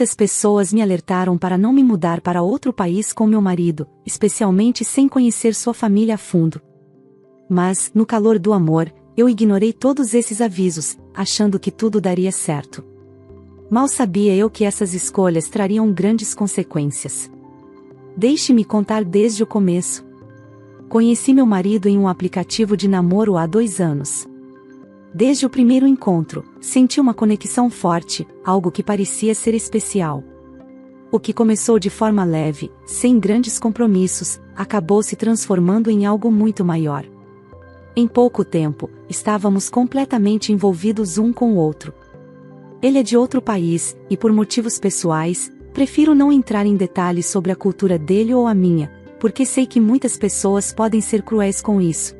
Muitas pessoas me alertaram para não me mudar para outro país com meu marido, especialmente sem conhecer sua família a fundo. Mas, no calor do amor, eu ignorei todos esses avisos, achando que tudo daria certo. Mal sabia eu que essas escolhas trariam grandes consequências. Deixe-me contar desde o começo. Conheci meu marido em um aplicativo de namoro há 2 anos. Desde o primeiro encontro, senti uma conexão forte, algo que parecia ser especial. O que começou de forma leve, sem grandes compromissos, acabou se transformando em algo muito maior. Em pouco tempo, estávamos completamente envolvidos um com o outro. Ele é de outro país, e por motivos pessoais, prefiro não entrar em detalhes sobre a cultura dele ou a minha, porque sei que muitas pessoas podem ser cruéis com isso.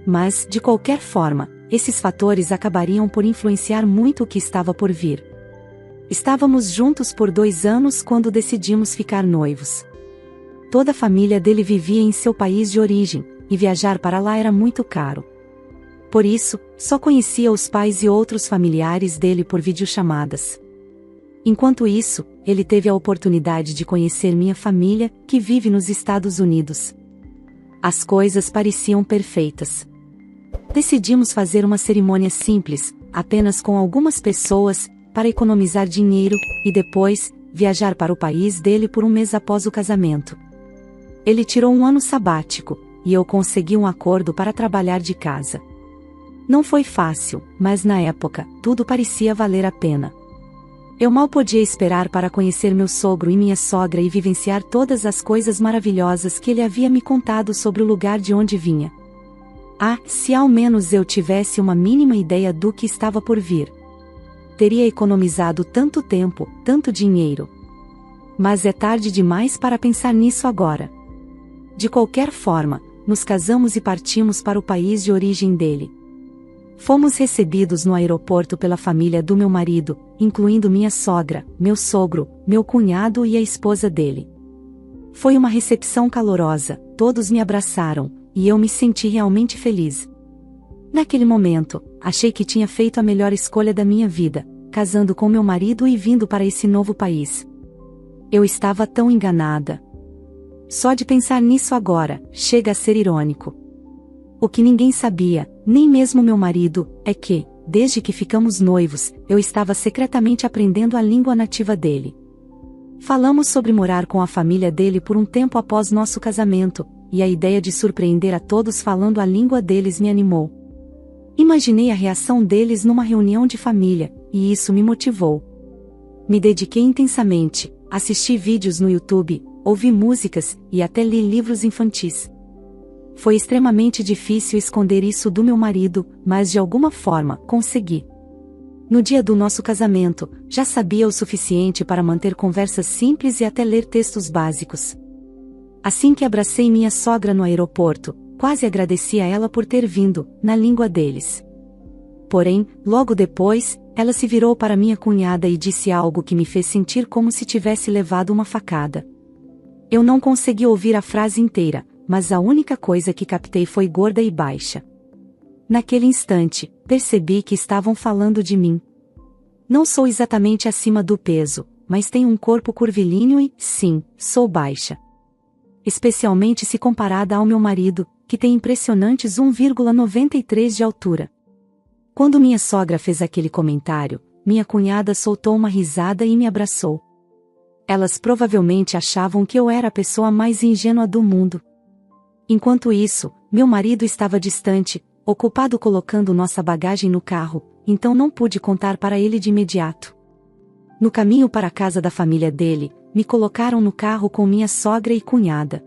Mas, de qualquer forma, esses fatores acabariam por influenciar muito o que estava por vir. Estávamos juntos por 2 anos quando decidimos ficar noivos. Toda a família dele vivia em seu país de origem, e viajar para lá era muito caro. Por isso, só conhecia os pais e outros familiares dele por videochamadas. Enquanto isso, ele teve a oportunidade de conhecer minha família, que vive nos Estados Unidos. As coisas pareciam perfeitas. Decidimos fazer uma cerimônia simples, apenas com algumas pessoas, para economizar dinheiro, e depois, viajar para o país dele por 1 mês após o casamento. Ele tirou um ano sabático, e eu consegui um acordo para trabalhar de casa. Não foi fácil, mas na época, tudo parecia valer a pena. Eu mal podia esperar para conhecer meu sogro e minha sogra e vivenciar todas as coisas maravilhosas que ele havia me contado sobre o lugar de onde vinha. Ah, se ao menos eu tivesse uma mínima ideia do que estava por vir. Teria economizado tanto tempo, tanto dinheiro. Mas é tarde demais para pensar nisso agora. De qualquer forma, nos casamos e partimos para o país de origem dele. Fomos recebidos no aeroporto pela família do meu marido, incluindo minha sogra, meu sogro, meu cunhado e a esposa dele. Foi uma recepção calorosa, todos me abraçaram, e eu me senti realmente feliz. Naquele momento, achei que tinha feito a melhor escolha da minha vida, casando com meu marido e vindo para esse novo país. Eu estava tão enganada. Só de pensar nisso agora, chega a ser irônico. O que ninguém sabia, nem mesmo meu marido, é que, desde que ficamos noivos, eu estava secretamente aprendendo a língua nativa dele. Falamos sobre morar com a família dele por um tempo após nosso casamento, e a ideia de surpreender a todos falando a língua deles me animou. Imaginei a reação deles numa reunião de família, e isso me motivou. Me dediquei intensamente, assisti vídeos no YouTube, ouvi músicas, e até li livros infantis. Foi extremamente difícil esconder isso do meu marido, mas de alguma forma, consegui. No dia do nosso casamento, já sabia o suficiente para manter conversas simples e até ler textos básicos. Assim que abracei minha sogra no aeroporto, quase agradeci a ela por ter vindo, na língua deles. Porém, logo depois, ela se virou para minha cunhada e disse algo que me fez sentir como se tivesse levado uma facada. Eu não consegui ouvir a frase inteira, mas a única coisa que captei foi gorda e baixa. Naquele instante, percebi que estavam falando de mim. Não sou exatamente acima do peso, mas tenho um corpo curvilíneo e, sim, sou baixa. Especialmente se comparada ao meu marido, que tem impressionantes 1,93 de altura. Quando minha sogra fez aquele comentário, minha cunhada soltou uma risada e me abraçou. Elas provavelmente achavam que eu era a pessoa mais ingênua do mundo. Enquanto isso, meu marido estava distante, ocupado colocando nossa bagagem no carro, então não pude contar para ele de imediato. No caminho para a casa da família dele, me colocaram no carro com minha sogra e cunhada.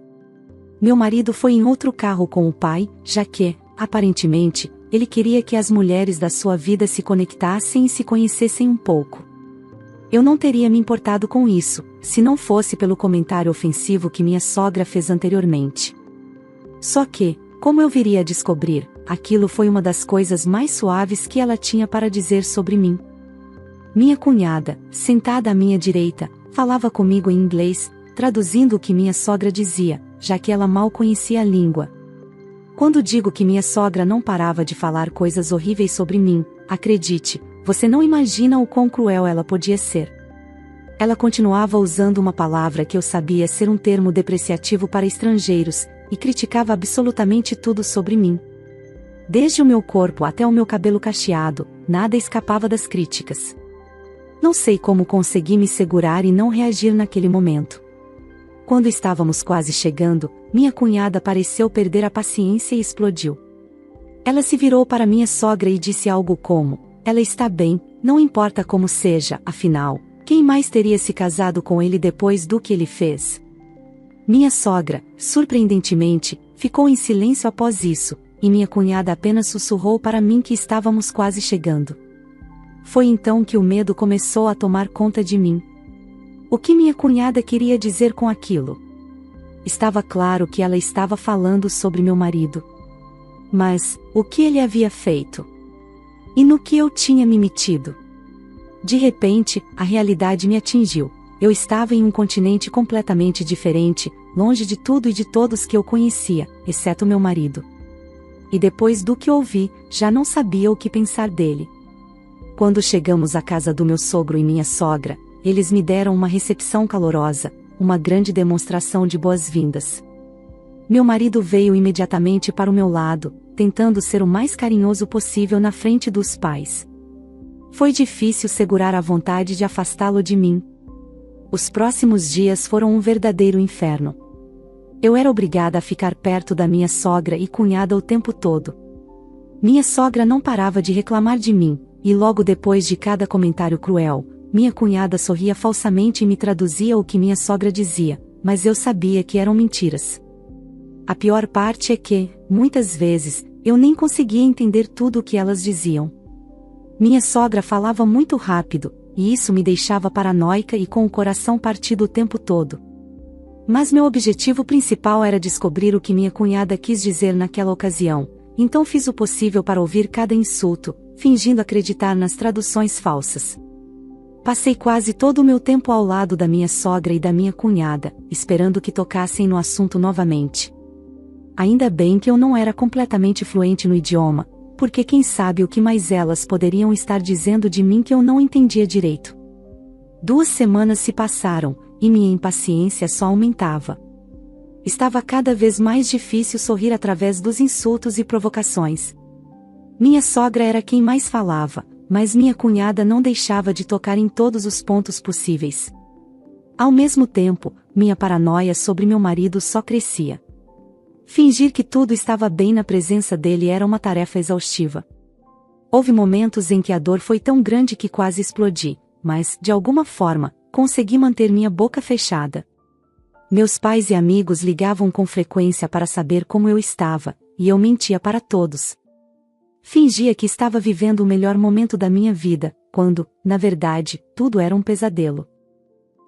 Meu marido foi em outro carro com o pai, já que, aparentemente, ele queria que as mulheres da sua vida se conectassem e se conhecessem um pouco. Eu não teria me importado com isso, se não fosse pelo comentário ofensivo que minha sogra fez anteriormente. Só que, como eu viria a descobrir, aquilo foi uma das coisas mais suaves que ela tinha para dizer sobre mim. Minha cunhada, sentada à minha direita, falava comigo em inglês, traduzindo o que minha sogra dizia, já que ela mal conhecia a língua. Quando digo que minha sogra não parava de falar coisas horríveis sobre mim, acredite, você não imagina o quão cruel ela podia ser. Ela continuava usando uma palavra que eu sabia ser um termo depreciativo para estrangeiros, e criticava absolutamente tudo sobre mim. Desde o meu corpo até o meu cabelo cacheado, nada escapava das críticas. Não sei como consegui me segurar e não reagir naquele momento. Quando estávamos quase chegando, minha cunhada pareceu perder a paciência e explodiu. Ela se virou para minha sogra e disse algo como: "Ela está bem, não importa como seja, afinal, quem mais teria se casado com ele depois do que ele fez?" Minha sogra, surpreendentemente, ficou em silêncio após isso, e minha cunhada apenas sussurrou para mim que estávamos quase chegando. Foi então que o medo começou a tomar conta de mim. O que minha cunhada queria dizer com aquilo? Estava claro que ela estava falando sobre meu marido. Mas, o que ele havia feito? E no que eu tinha me metido? De repente, a realidade me atingiu. Eu estava em um continente completamente diferente, longe de tudo e de todos que eu conhecia, exceto meu marido. E depois do que ouvi, já não sabia o que pensar dele. Quando chegamos à casa do meu sogro e minha sogra, eles me deram uma recepção calorosa, uma grande demonstração de boas-vindas. Meu marido veio imediatamente para o meu lado, tentando ser o mais carinhoso possível na frente dos pais. Foi difícil segurar a vontade de afastá-lo de mim. Os próximos dias foram um verdadeiro inferno. Eu era obrigada a ficar perto da minha sogra e cunhada o tempo todo. Minha sogra não parava de reclamar de mim, e logo depois de cada comentário cruel, minha cunhada sorria falsamente e me traduzia o que minha sogra dizia, mas eu sabia que eram mentiras. A pior parte é que, muitas vezes, eu nem conseguia entender tudo o que elas diziam. Minha sogra falava muito rápido, e isso me deixava paranoica e com o coração partido o tempo todo. Mas meu objetivo principal era descobrir o que minha cunhada quis dizer naquela ocasião, então fiz o possível para ouvir cada insulto, fingindo acreditar nas traduções falsas. Passei quase todo o meu tempo ao lado da minha sogra e da minha cunhada, esperando que tocassem no assunto novamente. Ainda bem que eu não era completamente fluente no idioma, porque quem sabe o que mais elas poderiam estar dizendo de mim que eu não entendia direito. 2 semanas se passaram, e minha impaciência só aumentava. Estava cada vez mais difícil sorrir através dos insultos e provocações. Minha sogra era quem mais falava, mas minha cunhada não deixava de tocar em todos os pontos possíveis. Ao mesmo tempo, minha paranoia sobre meu marido só crescia. Fingir que tudo estava bem na presença dele era uma tarefa exaustiva. Houve momentos em que a dor foi tão grande que quase explodi, mas, de alguma forma, consegui manter minha boca fechada. Meus pais e amigos ligavam com frequência para saber como eu estava, e eu mentia para todos. Fingia que estava vivendo o melhor momento da minha vida, quando, na verdade, tudo era um pesadelo.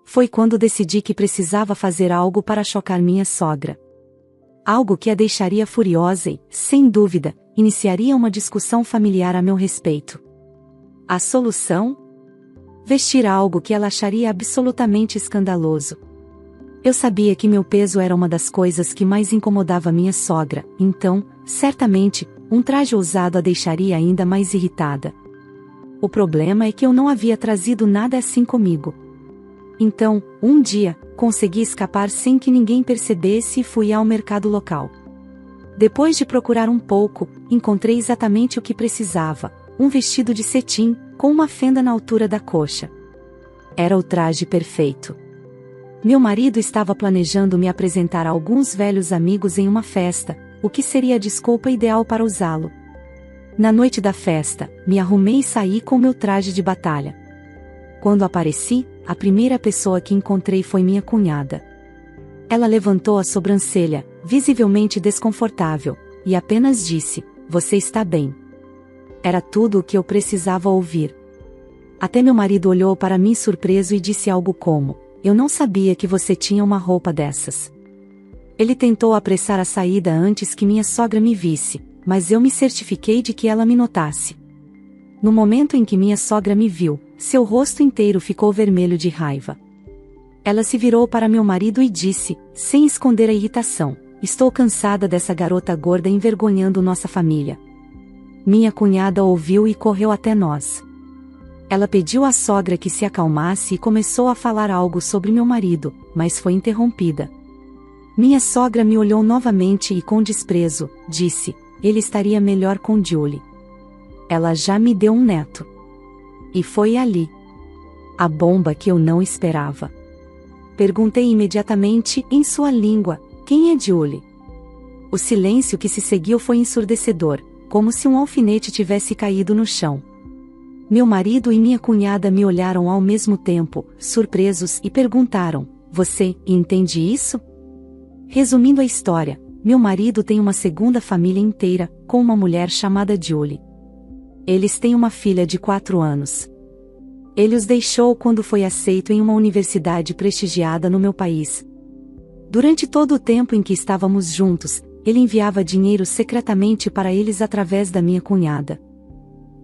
Foi quando decidi que precisava fazer algo para chocar minha sogra. Algo que a deixaria furiosa e, sem dúvida, iniciaria uma discussão familiar a meu respeito. A solução? Vestir algo que ela acharia absolutamente escandaloso. Eu sabia que meu peso era uma das coisas que mais incomodava minha sogra, então, certamente, um traje ousado a deixaria ainda mais irritada. O problema é que eu não havia trazido nada assim comigo. Então, um dia, consegui escapar sem que ninguém percebesse e fui ao mercado local. Depois de procurar um pouco, encontrei exatamente o que precisava, um vestido de cetim, com uma fenda na altura da coxa. Era o traje perfeito. Meu marido estava planejando me apresentar a alguns velhos amigos em uma festa, o que seria a desculpa ideal para usá-lo. Na noite da festa, me arrumei e saí com meu traje de batalha. Quando apareci, a primeira pessoa que encontrei foi minha cunhada. Ela levantou a sobrancelha, visivelmente desconfortável, e apenas disse: "Você está bem." Era tudo o que eu precisava ouvir. Até meu marido olhou para mim surpreso e disse algo como: "Eu não sabia que você tinha uma roupa dessas." Ele tentou apressar a saída antes que minha sogra me visse, mas eu me certifiquei de que ela me notasse. No momento em que minha sogra me viu, seu rosto inteiro ficou vermelho de raiva. Ela se virou para meu marido e disse, sem esconder a irritação: "Estou cansada dessa garota gorda envergonhando nossa família." Minha cunhada ouviu e correu até nós. Ela pediu à sogra que se acalmasse e começou a falar algo sobre meu marido, mas foi interrompida. Minha sogra me olhou novamente e com desprezo, disse, ele estaria melhor com Julie. Ela já me deu um neto. E foi ali. A bomba que eu não esperava. Perguntei imediatamente, em sua língua, quem é Julie? O silêncio que se seguiu foi ensurdecedor, como se um alfinete tivesse caído no chão. Meu marido e minha cunhada me olharam ao mesmo tempo, surpresos, e perguntaram, você entende isso? Resumindo a história, meu marido tem uma segunda família inteira, com uma mulher chamada Julie. Eles têm uma filha de 4 anos. Ele os deixou quando foi aceito em uma universidade prestigiada no meu país. Durante todo o tempo em que estávamos juntos, ele enviava dinheiro secretamente para eles através da minha cunhada.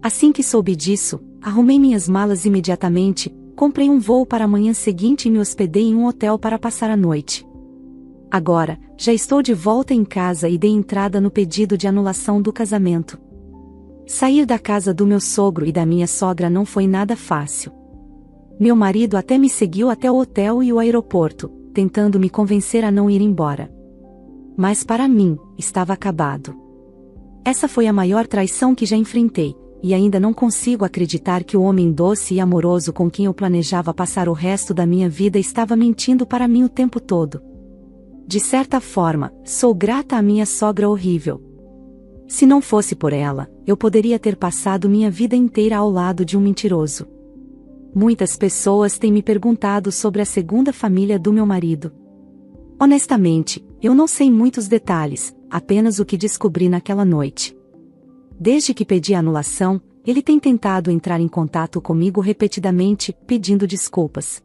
Assim que soube disso, arrumei minhas malas imediatamente, comprei um voo para a manhã seguinte e me hospedei em um hotel para passar a noite. Agora, já estou de volta em casa e dei entrada no pedido de anulação do casamento. Sair da casa do meu sogro e da minha sogra não foi nada fácil. Meu marido até me seguiu até o hotel e o aeroporto, tentando me convencer a não ir embora. Mas para mim, estava acabado. Essa foi a maior traição que já enfrentei, e ainda não consigo acreditar que o homem doce e amoroso com quem eu planejava passar o resto da minha vida estava mentindo para mim o tempo todo. De certa forma, sou grata à minha sogra horrível. Se não fosse por ela, eu poderia ter passado minha vida inteira ao lado de um mentiroso. Muitas pessoas têm me perguntado sobre a segunda família do meu marido. Honestamente, eu não sei muitos detalhes, apenas o que descobri naquela noite. Desde que pedi a anulação, ele tem tentado entrar em contato comigo repetidamente, pedindo desculpas.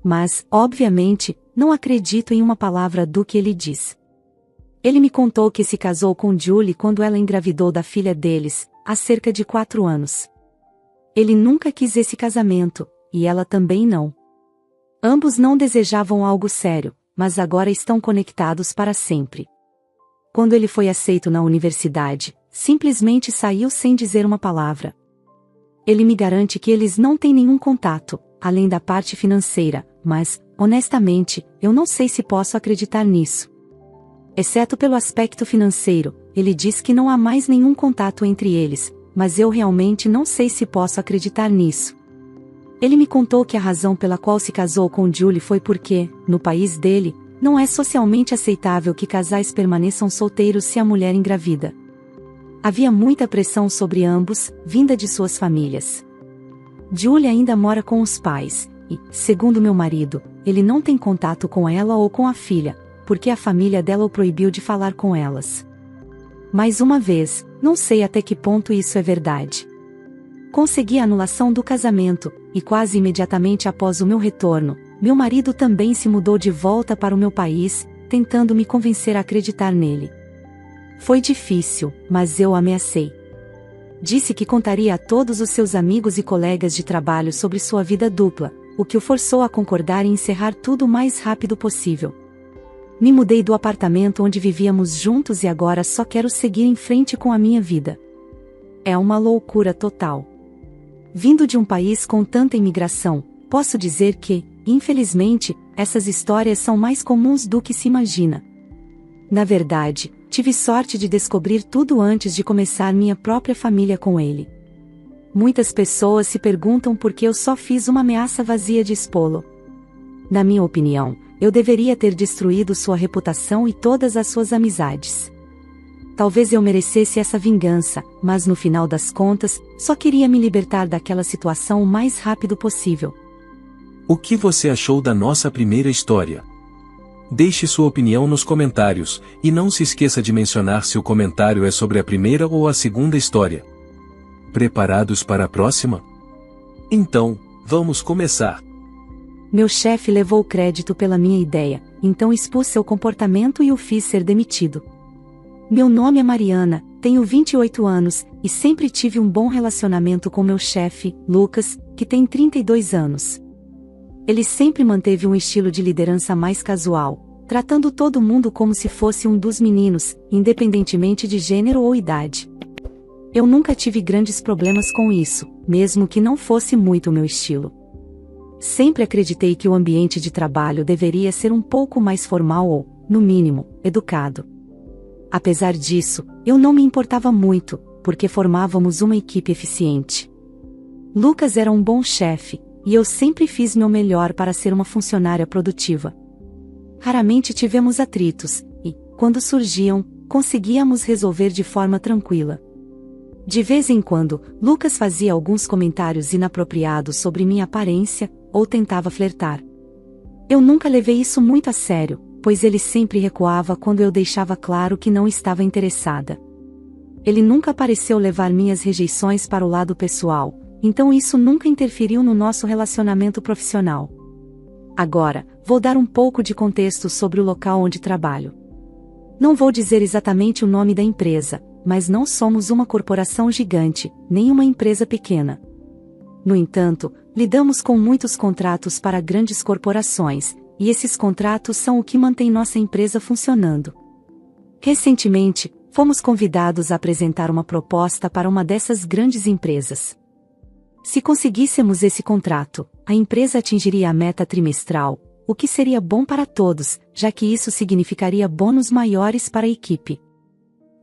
Mas, obviamente, não acredito em uma palavra do que ele diz. Ele me contou que se casou com Julie quando ela engravidou da filha deles, há cerca de 4 anos. Ele nunca quis esse casamento, e ela também não. Ambos não desejavam algo sério, mas agora estão conectados para sempre. Quando ele foi aceito na universidade, simplesmente saiu sem dizer uma palavra. Ele me garante que eles não têm nenhum contato, além da parte financeira, mas, honestamente, eu não sei se posso acreditar nisso. Exceto pelo aspecto financeiro, ele diz que não há mais nenhum contato entre eles, mas eu realmente não sei se posso acreditar nisso. Ele me contou que a razão pela qual se casou com Julie foi porque, no país dele, não é socialmente aceitável que casais permaneçam solteiros se a mulher engravida. Havia muita pressão sobre ambos, vinda de suas famílias. Julie ainda mora com os pais, e, segundo meu marido, ele não tem contato com ela ou com a filha, porque a família dela o proibiu de falar com elas. Mais uma vez, não sei até que ponto isso é verdade. Consegui a anulação do casamento, e quase imediatamente após o meu retorno, meu marido também se mudou de volta para o meu país, tentando me convencer a acreditar nele. Foi difícil, mas eu ameacei. Disse que contaria a todos os seus amigos e colegas de trabalho sobre sua vida dupla, o que o forçou a concordar em encerrar tudo o mais rápido possível. Me mudei do apartamento onde vivíamos juntos e agora só quero seguir em frente com a minha vida. É uma loucura total. Vindo de um país com tanta imigração, posso dizer que, infelizmente, essas histórias são mais comuns do que se imagina. Na verdade, tive sorte de descobrir tudo antes de começar minha própria família com ele. Muitas pessoas se perguntam por que eu só fiz uma ameaça vazia de expô-lo. Na minha opinião, eu deveria ter destruído sua reputação e todas as suas amizades. Talvez eu merecesse essa vingança, mas no final das contas, só queria me libertar daquela situação o mais rápido possível. O que você achou da nossa primeira história? Deixe sua opinião nos comentários, e não se esqueça de mencionar se o comentário é sobre a primeira ou a segunda história. Preparados para a próxima? Então, vamos começar. Meu chefe levou o crédito pela minha ideia, então expus seu comportamento e o fiz ser demitido. Meu nome é Mariana, tenho 28 anos, e sempre tive um bom relacionamento com meu chefe, Lucas, que tem 32 anos. Ele sempre manteve um estilo de liderança mais casual, tratando todo mundo como se fosse um dos meninos, independentemente de gênero ou idade. Eu nunca tive grandes problemas com isso, mesmo que não fosse muito o meu estilo. Sempre acreditei que o ambiente de trabalho deveria ser um pouco mais formal ou, no mínimo, educado. Apesar disso, eu não me importava muito, porque formávamos uma equipe eficiente. Lucas era um bom chefe, e eu sempre fiz meu melhor para ser uma funcionária produtiva. Raramente tivemos atritos, e, quando surgiam, conseguíamos resolver de forma tranquila. De vez em quando, Lucas fazia alguns comentários inapropriados sobre minha aparência, ou tentava flertar. Eu nunca levei isso muito a sério, pois ele sempre recuava quando eu deixava claro que não estava interessada. Ele nunca pareceu levar minhas rejeições para o lado pessoal, então isso nunca interferiu no nosso relacionamento profissional. Agora, vou dar um pouco de contexto sobre o local onde trabalho. Não vou dizer exatamente o nome da empresa, mas não somos uma corporação gigante, nem uma empresa pequena. No entanto, lidamos com muitos contratos para grandes corporações, e esses contratos são o que mantém nossa empresa funcionando. Recentemente, fomos convidados a apresentar uma proposta para uma dessas grandes empresas. Se conseguíssemos esse contrato, a empresa atingiria a meta trimestral, o que seria bom para todos, já que isso significaria bônus maiores para a equipe.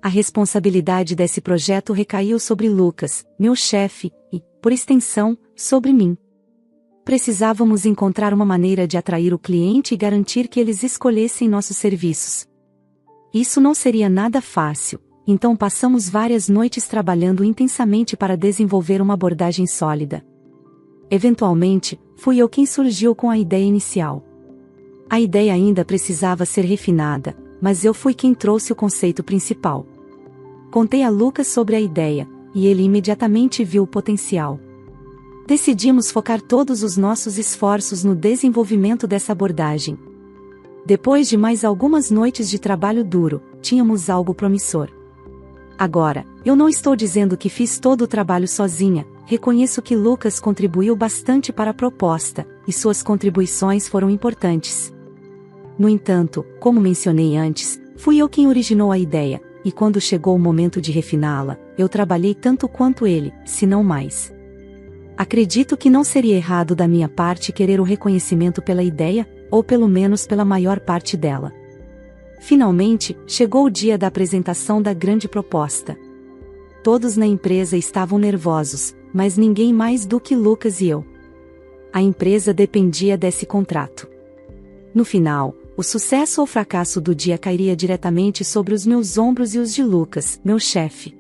A responsabilidade desse projeto recaiu sobre Lucas, meu chefe, e, por extensão, sobre mim. Precisávamos encontrar uma maneira de atrair o cliente e garantir que eles escolhessem nossos serviços. Isso não seria nada fácil, então passamos várias noites trabalhando intensamente para desenvolver uma abordagem sólida. Eventualmente, fui eu quem surgiu com a ideia inicial. A ideia ainda precisava ser refinada, mas eu fui quem trouxe o conceito principal. Contei a Lucas sobre a ideia, e ele imediatamente viu o potencial. Decidimos focar todos os nossos esforços no desenvolvimento dessa abordagem. Depois de mais algumas noites de trabalho duro, tínhamos algo promissor. Agora, eu não estou dizendo que fiz todo o trabalho sozinha, reconheço que Lucas contribuiu bastante para a proposta, e suas contribuições foram importantes. No entanto, como mencionei antes, fui eu quem originou a ideia, e quando chegou o momento de refiná-la, eu trabalhei tanto quanto ele, se não mais. Acredito que não seria errado da minha parte querer o reconhecimento pela ideia, ou pelo menos pela maior parte dela. Finalmente, chegou o dia da apresentação da grande proposta. Todos na empresa estavam nervosos, mas ninguém mais do que Lucas e eu. A empresa dependia desse contrato. No final, o sucesso ou fracasso do dia cairia diretamente sobre os meus ombros e os de Lucas, meu chefe.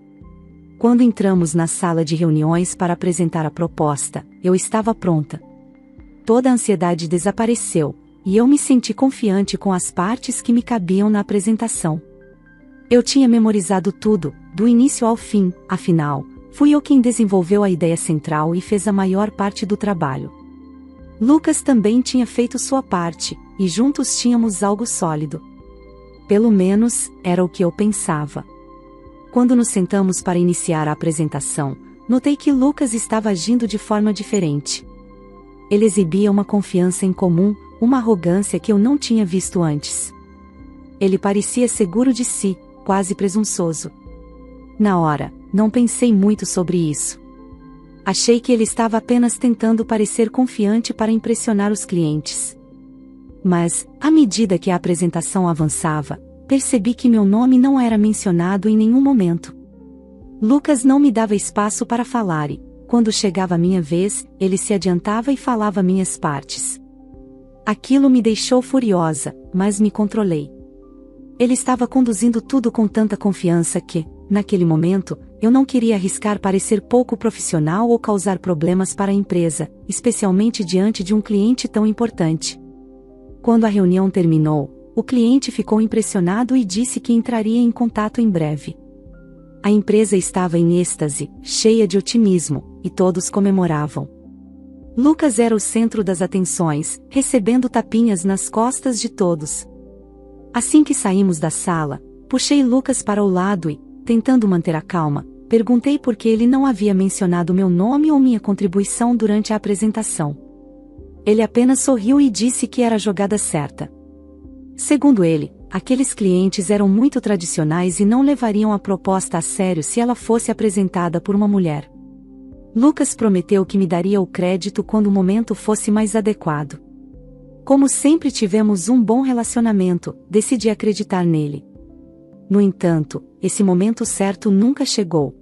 Quando entramos na sala de reuniões para apresentar a proposta, eu estava pronta. Toda a ansiedade desapareceu, e eu me senti confiante com as partes que me cabiam na apresentação. Eu tinha memorizado tudo, do início ao fim, afinal, fui eu quem desenvolveu a ideia central e fez a maior parte do trabalho. Lucas também tinha feito sua parte, e juntos tínhamos algo sólido. Pelo menos, era o que eu pensava. Quando nos sentamos para iniciar a apresentação, notei que Lucas estava agindo de forma diferente. Ele exibia uma confiança incomum, uma arrogância que eu não tinha visto antes. Ele parecia seguro de si, quase presunçoso. Na hora, não pensei muito sobre isso. Achei que ele estava apenas tentando parecer confiante para impressionar os clientes. Mas, à medida que a apresentação avançava, percebi que meu nome não era mencionado em nenhum momento. Lucas não me dava espaço para falar e, quando chegava a minha vez, ele se adiantava e falava minhas partes. Aquilo me deixou furiosa, mas me controlei. Ele estava conduzindo tudo com tanta confiança que, naquele momento, eu não queria arriscar parecer pouco profissional ou causar problemas para a empresa, especialmente diante de um cliente tão importante. Quando a reunião terminou, o cliente ficou impressionado e disse que entraria em contato em breve. A empresa estava em êxtase, cheia de otimismo, e todos comemoravam. Lucas era o centro das atenções, recebendo tapinhas nas costas de todos. Assim que saímos da sala, puxei Lucas para o lado e, tentando manter a calma, perguntei por que ele não havia mencionado meu nome ou minha contribuição durante a apresentação. Ele apenas sorriu e disse que era a jogada certa. Segundo ele, aqueles clientes eram muito tradicionais e não levariam a proposta a sério se ela fosse apresentada por uma mulher. Lucas prometeu que me daria o crédito quando o momento fosse mais adequado. Como sempre tivemos um bom relacionamento, decidi acreditar nele. No entanto, esse momento certo nunca chegou.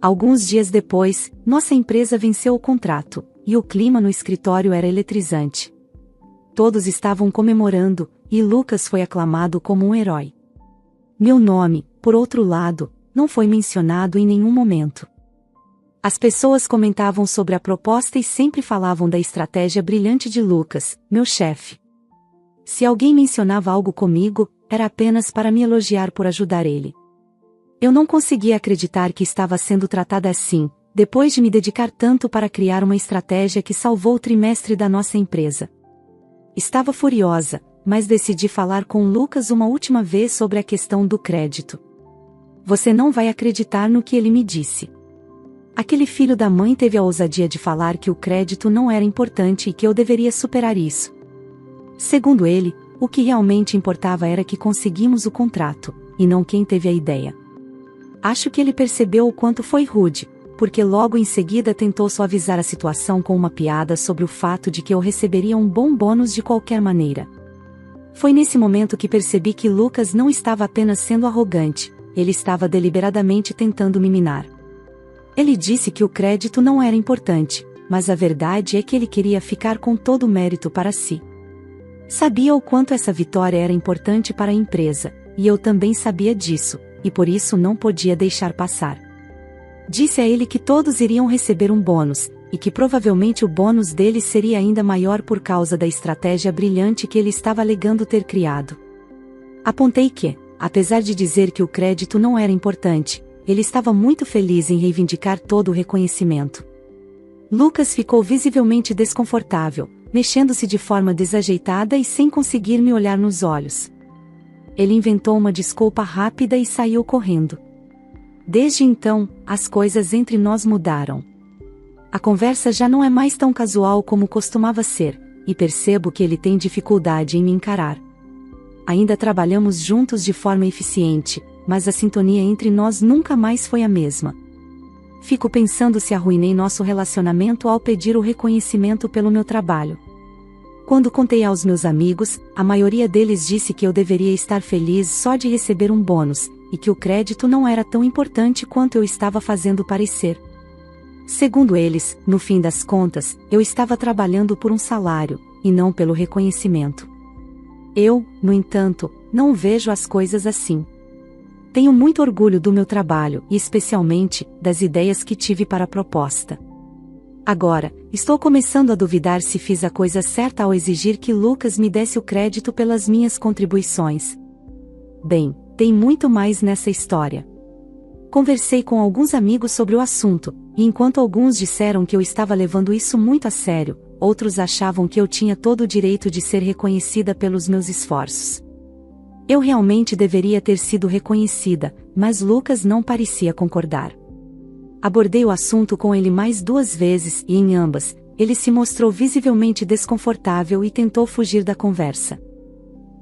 Alguns dias depois, nossa empresa venceu o contrato, e o clima no escritório era eletrizante. Todos estavam comemorando, e Lucas foi aclamado como um herói. Meu nome, por outro lado, não foi mencionado em nenhum momento. As pessoas comentavam sobre a proposta e sempre falavam da estratégia brilhante de Lucas, meu chefe. Se alguém mencionava algo comigo, era apenas para me elogiar por ajudar ele. Eu não conseguia acreditar que estava sendo tratada assim, depois de me dedicar tanto para criar uma estratégia que salvou o trimestre da nossa empresa. Estava furiosa, mas decidi falar com Lucas uma última vez sobre a questão do crédito. Você não vai acreditar no que ele me disse. Aquele filho da mãe teve a ousadia de falar que o crédito não era importante e que eu deveria superar isso. Segundo ele, o que realmente importava era que conseguimos o contrato, e não quem teve a ideia. Acho que ele percebeu o quanto foi rude, porque logo em seguida tentou suavizar a situação com uma piada sobre o fato de que eu receberia um bom bônus de qualquer maneira. Foi nesse momento que percebi que Lucas não estava apenas sendo arrogante, ele estava deliberadamente tentando me minar. Ele disse que o crédito não era importante, mas a verdade é que ele queria ficar com todo o mérito para si. Sabia o quanto essa vitória era importante para a empresa, e eu também sabia disso, e por isso não podia deixar passar. Disse a ele que todos iriam receber um bônus, e que provavelmente o bônus deles seria ainda maior por causa da estratégia brilhante que ele estava alegando ter criado. Apontei que, apesar de dizer que o crédito não era importante, ele estava muito feliz em reivindicar todo o reconhecimento. Lucas ficou visivelmente desconfortável, mexendo-se de forma desajeitada e sem conseguir me olhar nos olhos. Ele inventou uma desculpa rápida e saiu correndo. Desde então, as coisas entre nós mudaram. A conversa já não é mais tão casual como costumava ser, e percebo que ele tem dificuldade em me encarar. Ainda trabalhamos juntos de forma eficiente, mas a sintonia entre nós nunca mais foi a mesma. Fico pensando se arruinei nosso relacionamento ao pedir o reconhecimento pelo meu trabalho. Quando contei aos meus amigos, a maioria deles disse que eu deveria estar feliz só de receber um bônus, e que o crédito não era tão importante quanto eu estava fazendo parecer. Segundo eles, no fim das contas, eu estava trabalhando por um salário, e não pelo reconhecimento. Eu, no entanto, não vejo as coisas assim. Tenho muito orgulho do meu trabalho e especialmente, das ideias que tive para a proposta. Agora, estou começando a duvidar se fiz a coisa certa ao exigir que Lucas me desse o crédito pelas minhas contribuições. Bem, tem muito mais nessa história. Conversei com alguns amigos sobre o assunto, e enquanto alguns disseram que eu estava levando isso muito a sério, outros achavam que eu tinha todo o direito de ser reconhecida pelos meus esforços. Eu realmente deveria ter sido reconhecida, mas Lucas não parecia concordar. Abordei o assunto com ele mais 2 vezes e em ambas, ele se mostrou visivelmente desconfortável e tentou fugir da conversa.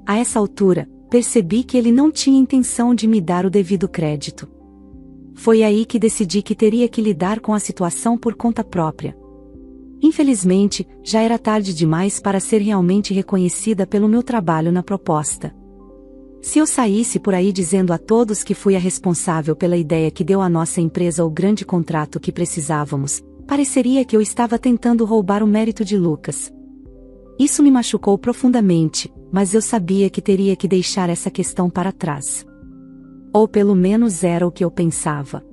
A essa altura, percebi que ele não tinha intenção de me dar o devido crédito. Foi aí que decidi que teria que lidar com a situação por conta própria. Infelizmente, já era tarde demais para ser realmente reconhecida pelo meu trabalho na proposta. Se eu saísse por aí dizendo a todos que fui a responsável pela ideia que deu à nossa empresa o grande contrato que precisávamos, pareceria que eu estava tentando roubar o mérito de Lucas. Isso me machucou profundamente, mas eu sabia que teria que deixar essa questão para trás. Ou pelo menos era o que eu pensava.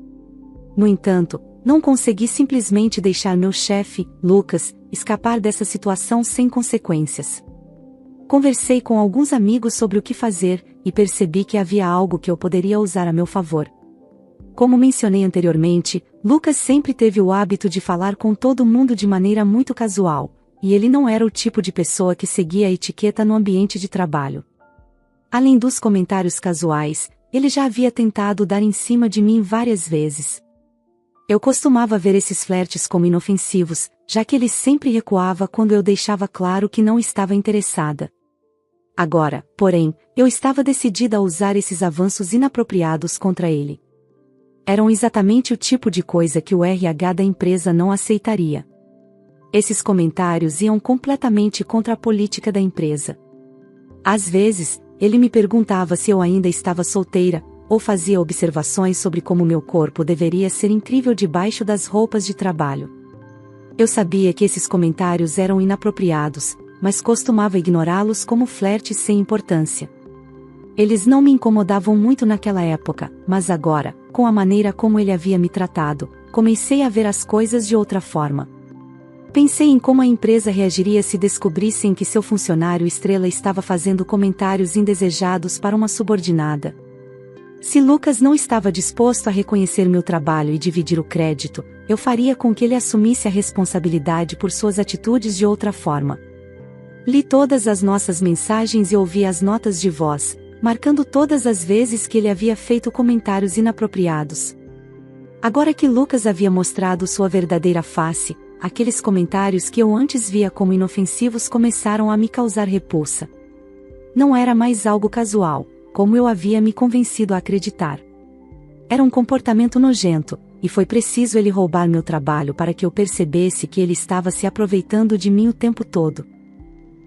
No entanto, não consegui simplesmente deixar meu chefe, Lucas, escapar dessa situação sem consequências. Conversei com alguns amigos sobre o que fazer, e percebi que havia algo que eu poderia usar a meu favor. Como mencionei anteriormente, Lucas sempre teve o hábito de falar com todo mundo de maneira muito casual, e ele não era o tipo de pessoa que seguia a etiqueta no ambiente de trabalho. Além dos comentários casuais, ele já havia tentado dar em cima de mim várias vezes. Eu costumava ver esses flertes como inofensivos, já que ele sempre recuava quando eu deixava claro que não estava interessada. Agora, porém, eu estava decidida a usar esses avanços inapropriados contra ele. Eram exatamente o tipo de coisa que o RH da empresa não aceitaria. Esses comentários iam completamente contra a política da empresa. Às vezes, ele me perguntava se eu ainda estava solteira, ou fazia observações sobre como meu corpo deveria ser incrível debaixo das roupas de trabalho. Eu sabia que esses comentários eram inapropriados, mas costumava ignorá-los como flerte sem importância. Eles não me incomodavam muito naquela época, mas agora, com a maneira como ele havia me tratado, comecei a ver as coisas de outra forma. Pensei em como a empresa reagiria se descobrissem que seu funcionário estrela estava fazendo comentários indesejados para uma subordinada. Se Lucas não estava disposto a reconhecer meu trabalho e dividir o crédito, eu faria com que ele assumisse a responsabilidade por suas atitudes de outra forma. Li todas as nossas mensagens e ouvi as notas de voz, marcando todas as vezes que ele havia feito comentários inapropriados. Agora que Lucas havia mostrado sua verdadeira face, aqueles comentários que eu antes via como inofensivos começaram a me causar repulsa. Não era mais algo casual, como eu havia me convencido a acreditar. Era um comportamento nojento, e foi preciso ele roubar meu trabalho para que eu percebesse que ele estava se aproveitando de mim o tempo todo.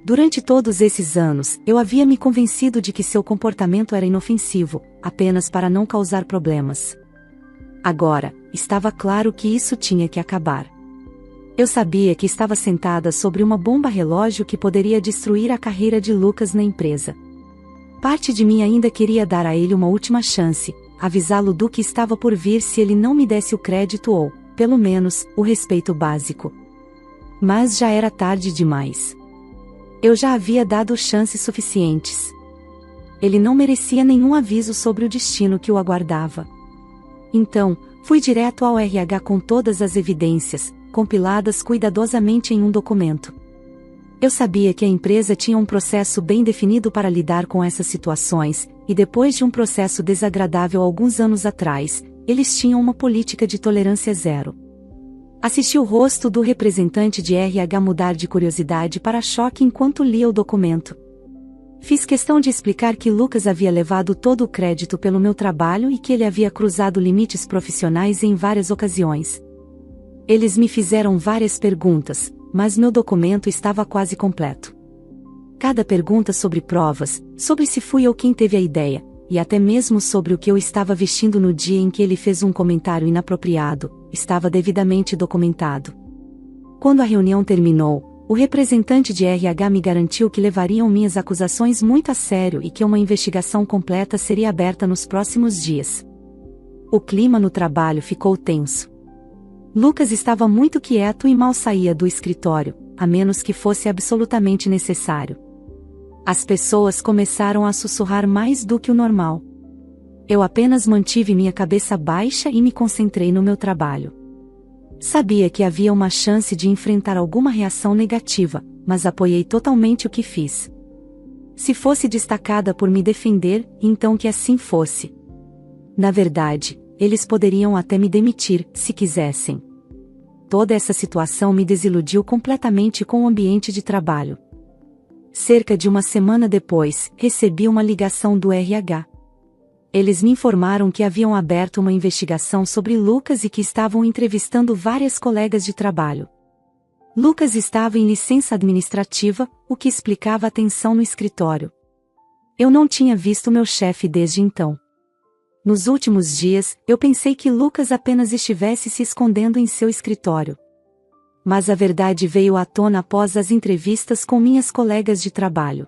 Durante todos esses anos, eu havia me convencido de que seu comportamento era inofensivo, apenas para não causar problemas. Agora, estava claro que isso tinha que acabar. Eu sabia que estava sentada sobre uma bomba relógio que poderia destruir a carreira de Lucas na empresa. Parte de mim ainda queria dar a ele uma última chance, avisá-lo do que estava por vir se ele não me desse o crédito ou, pelo menos, o respeito básico. Mas já era tarde demais. Eu já havia dado chances suficientes. Ele não merecia nenhum aviso sobre o destino que o aguardava. Então, fui direto ao RH com todas as evidências, compiladas cuidadosamente em um documento. Eu sabia que a empresa tinha um processo bem definido para lidar com essas situações, e depois de um processo desagradável alguns anos atrás, eles tinham uma política de tolerância zero. Assisti o rosto do representante de RH mudar de curiosidade para choque enquanto lia o documento. Fiz questão de explicar que Lucas havia levado todo o crédito pelo meu trabalho e que ele havia cruzado limites profissionais em várias ocasiões. Eles me fizeram várias perguntas, mas meu documento estava quase completo. Cada pergunta sobre provas, sobre se fui eu quem teve a ideia, e até mesmo sobre o que eu estava vestindo no dia em que ele fez um comentário inapropriado, estava devidamente documentado. Quando a reunião terminou, o representante de RH me garantiu que levariam minhas acusações muito a sério e que uma investigação completa seria aberta nos próximos dias. O clima no trabalho ficou tenso. Lucas estava muito quieto e mal saía do escritório, a menos que fosse absolutamente necessário. As pessoas começaram a sussurrar mais do que o normal. Eu apenas mantive minha cabeça baixa e me concentrei no meu trabalho. Sabia que havia uma chance de enfrentar alguma reação negativa, mas apoiei totalmente o que fiz. Se fosse destacada por me defender, então que assim fosse. Na verdade, eles poderiam até me demitir, se quisessem. Toda essa situação me desiludiu completamente com o ambiente de trabalho. Cerca de uma semana depois, recebi uma ligação do RH. Eles me informaram que haviam aberto uma investigação sobre Lucas e que estavam entrevistando várias colegas de trabalho. Lucas estava em licença administrativa, o que explicava a tensão no escritório. Eu não tinha visto meu chefe desde então. Nos últimos dias, eu pensei que Lucas apenas estivesse se escondendo em seu escritório. Mas a verdade veio à tona após as entrevistas com minhas colegas de trabalho.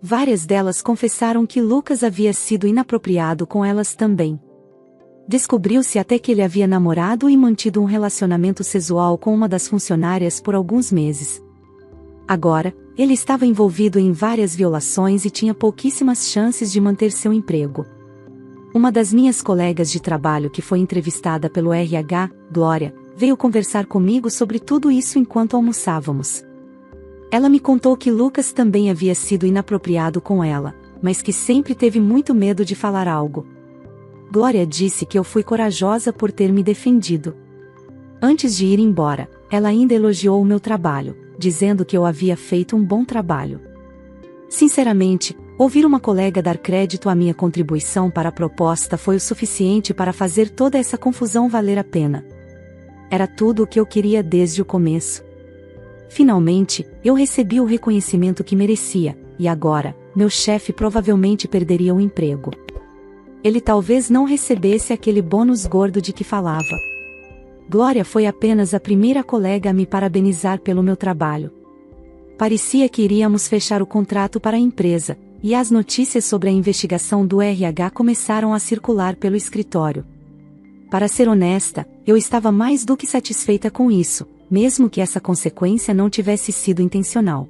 Várias delas confessaram que Lucas havia sido inapropriado com elas também. Descobriu-se até que ele havia namorado e mantido um relacionamento sexual com uma das funcionárias por alguns meses. Agora, ele estava envolvido em várias violações e tinha pouquíssimas chances de manter seu emprego. Uma das minhas colegas de trabalho que foi entrevistada pelo RH, Glória, veio conversar comigo sobre tudo isso enquanto almoçávamos. Ela me contou que Lucas também havia sido inapropriado com ela, mas que sempre teve muito medo de falar algo. Glória disse que eu fui corajosa por ter me defendido. Antes de ir embora, ela ainda elogiou o meu trabalho, dizendo que eu havia feito um bom trabalho. Sinceramente, ouvir uma colega dar crédito à minha contribuição para a proposta foi o suficiente para fazer toda essa confusão valer a pena. Era tudo o que eu queria desde o começo. Finalmente, eu recebi o reconhecimento que merecia, e agora, meu chefe provavelmente perderia o emprego. Ele talvez não recebesse aquele bônus gordo de que falava. Glória foi apenas a primeira colega a me parabenizar pelo meu trabalho. Parecia que iríamos fechar o contrato para a empresa, e as notícias sobre a investigação do RH começaram a circular pelo escritório. Para ser honesta, eu estava mais do que satisfeita com isso, mesmo que essa consequência não tivesse sido intencional.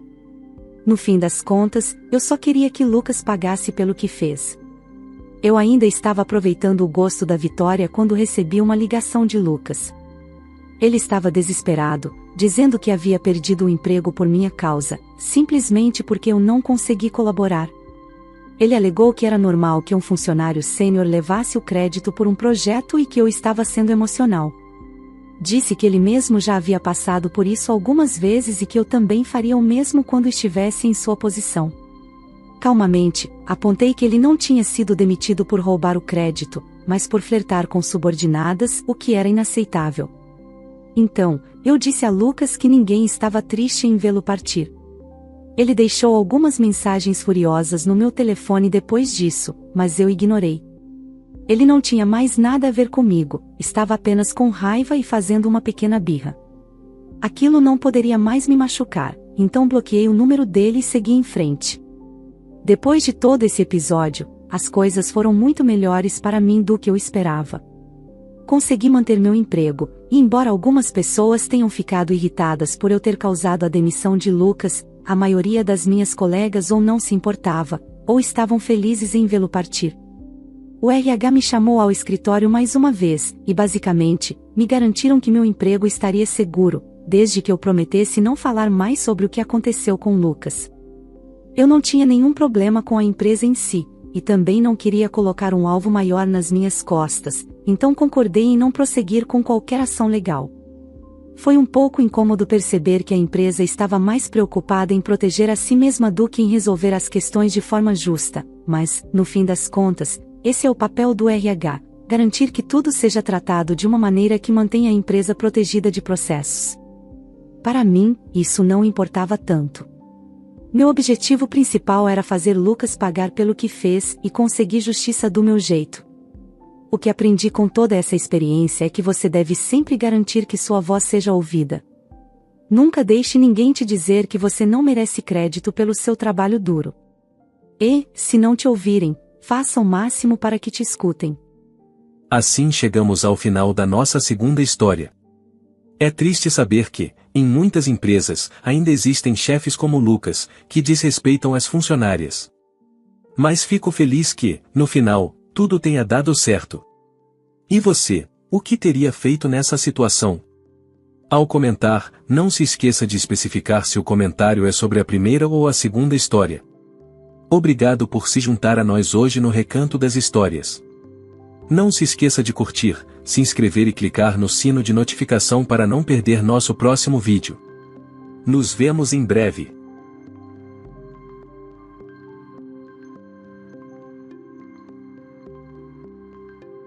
No fim das contas, eu só queria que Lucas pagasse pelo que fez. Eu ainda estava aproveitando o gosto da vitória quando recebi uma ligação de Lucas. Ele estava desesperado, dizendo que havia perdido o emprego por minha causa, simplesmente porque eu não consegui colaborar. Ele alegou que era normal que um funcionário sênior levasse o crédito por um projeto e que eu estava sendo emocional. Disse que ele mesmo já havia passado por isso algumas vezes e que eu também faria o mesmo quando estivesse em sua posição. Calmamente, apontei que ele não tinha sido demitido por roubar o crédito, mas por flertar com subordinadas, o que era inaceitável. Então, eu disse a Lucas que ninguém estava triste em vê-lo partir. Ele deixou algumas mensagens furiosas no meu telefone depois disso, mas eu ignorei. Ele não tinha mais nada a ver comigo, estava apenas com raiva e fazendo uma pequena birra. Aquilo não poderia mais me machucar, então bloqueei o número dele e segui em frente. Depois de todo esse episódio, as coisas foram muito melhores para mim do que eu esperava. Consegui manter meu emprego, e embora algumas pessoas tenham ficado irritadas por eu ter causado a demissão de Lucas, a maioria das minhas colegas ou não se importava, ou estavam felizes em vê-lo partir. O RH me chamou ao escritório mais uma vez, e basicamente, me garantiram que meu emprego estaria seguro, desde que eu prometesse não falar mais sobre o que aconteceu com Lucas. Eu não tinha nenhum problema com a empresa em si, e também não queria colocar um alvo maior nas minhas costas, então concordei em não prosseguir com qualquer ação legal. Foi um pouco incômodo perceber que a empresa estava mais preocupada em proteger a si mesma do que em resolver as questões de forma justa, mas, no fim das contas, esse é o papel do RH, garantir que tudo seja tratado de uma maneira que mantenha a empresa protegida de processos. Para mim, isso não importava tanto. Meu objetivo principal era fazer Lucas pagar pelo que fez e conseguir justiça do meu jeito. O que aprendi com toda essa experiência é que você deve sempre garantir que sua voz seja ouvida. Nunca deixe ninguém te dizer que você não merece crédito pelo seu trabalho duro. E, se não te ouvirem, faça o máximo para que te escutem. Assim chegamos ao final da nossa segunda história. É triste saber que, em muitas empresas, ainda existem chefes como Lucas, que desrespeitam as funcionárias. Mas fico feliz que, no final, tudo tenha dado certo. E você, o que teria feito nessa situação? Ao comentar, não se esqueça de especificar se o comentário é sobre a primeira ou a segunda história. Obrigado por se juntar a nós hoje no Recanto das Histórias. Não se esqueça de curtir, se inscrever e clicar no sino de notificação para não perder nosso próximo vídeo. Nos vemos em breve.